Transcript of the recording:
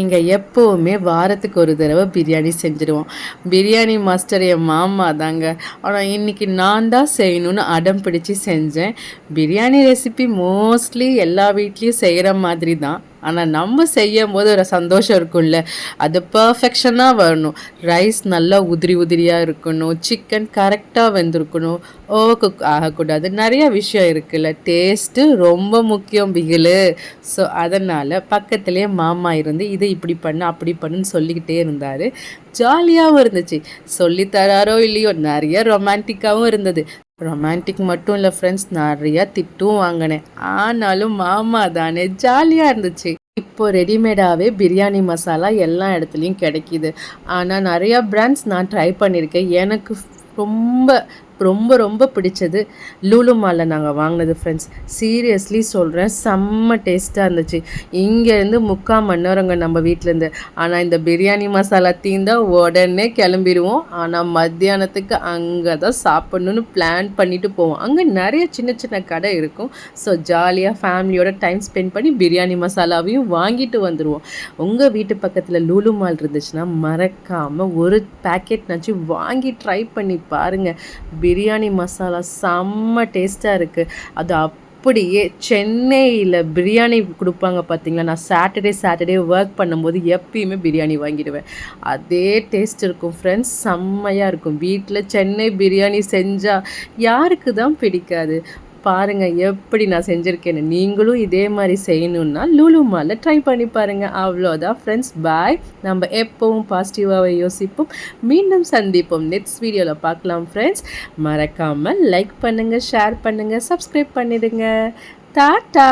இங்கே எப்போவுமே வாரத்துக்கு ஒரு தடவை பிரியாணி செஞ்சுருவோம். பிரியாணி மாஸ்டர் என் மாமா தாங்க. ஆனால் இன்றைக்கி நான் தான் செய்யணும்னு அடம் பிடிச்சி செஞ்சேன். பிரியாணி ரெசிபி மோஸ்ட்லி எல்லா வீட்லேயும் செய்கிற மாதிரி தான். ஆனால் நம்ம செய்யும் போது ஒரு சந்தோஷம் இருக்கும்ல, அது பர்ஃபெக்ஷனாக வரணும். ரைஸ் நல்லா உதிரி உதிரியாக இருக்கணும், சிக்கன் கரெக்டாக வெந்திருக்கணும், ஓவர் குக் ஆகக்கூடாது. நிறைய விஷயம் இருக்குல்ல, டேஸ்ட்டு ரொம்ப முக்கியம் பிகிலு. ஸோ அதனால் பக்கத்துலேயே மாமா இருந்து இதை இப்படி பண்ணு அப்படி பண்ணுன்னு சொல்லிக்கிட்டே இருந்தார். ஜாலியாகவும் இருந்துச்சு. சொல்லித்தராரோ இல்லையோ நிறைய ரொமான்டிக்காகவும் இருந்தது. ரொமான்டிக் மட்டும் இல்லை ஃப்ரெண்ட்ஸ், நிறையா திட்டும் வாங்கினேன். ஆனாலும் மாமா தானே, ஜாலியாக இருந்துச்சு. இப்போ ரெடிமேடாகவே பிரியாணி மசாலா எல்லா இடத்துலையும் கிடைக்கிது. ஆனால் நிறையா பிராண்ட்ஸ் நான் ட்ரை பண்ணியிருக்கேன். எனக்கு ரொம்ப ரொம்ப ரொம்ப பிடிச்சது லூலு மாலில் நாங்கள் வாங்கினது ஃப்ரெண்ட்ஸ். சீரியஸ்லி சொல்கிறேன், செம்ம டேஸ்ட்டாக இருந்துச்சு. இங்கேருந்து 3/4 மணி நேரங்க நம்ம வீட்டிலேருந்து. ஆனால் இந்த பிரியாணி மசாலா தீந்தால் உடனே கிளம்பிடுவோம். ஆனால் மத்தியானத்துக்கு அங்கே தான் சாப்பிட்ணுன்னு பிளான் பண்ணிவிட்டு போவோம். அங்கே நிறைய சின்ன சின்ன கடை இருக்கும். ஸோ ஜாலியாக ஃபேமிலியோட டைம் ஸ்பெண்ட் பண்ணி பிரியாணி மசாலாவையும் வாங்கிட்டு வந்துடுவோம். உங்கள் வீட்டு பக்கத்தில் லூலு மால் இருந்துச்சுன்னா மறக்காமல் ஒரு பேக்கெட்னாச்சும் வாங்கி ட்ரை பண்ணி பாருங்கள். பிரியாணி மசாலா செம்ம டேஸ்ட்டாக இருக்குது. அது அப்படியே சென்னையில் பிரியாணி கொடுப்பாங்க பார்த்தீங்களா, நான் சாட்டர்டே ஒர்க் பண்ணும்போது எப்பயுமே பிரியாணி வாங்கிடுவேன். அதே டேஸ்ட் இருக்கும் ஃப்ரெண்ட்ஸ், செம்மையாக இருக்கும். வீட்டில் சென்னை பிரியாணி செஞ்சால் யாருக்கு தான் பிடிக்காது? பாருங்கள் எப்படி நான் செஞ்சுருக்கேன்னு. நீங்களும் இதே மாதிரி செய்யணுன்னா லூலு மாலில் ட்ரை பண்ணி பாருங்கள். அவ்வளோதான் ஃப்ரெண்ட்ஸ், பாய். நம்ம எப்போவும் பாசிட்டிவாகவே யோசிப்போம். மீண்டும் சந்திப்போம். நெக்ஸ்ட் வீடியோவில் பார்க்கலாம் ஃப்ரெண்ட்ஸ். மறக்காமல் லைக் பண்ணுங்கள், ஷேர் பண்ணுங்கள், சப்ஸ்கிரைப் பண்ணிடுங்க. டாட்டா.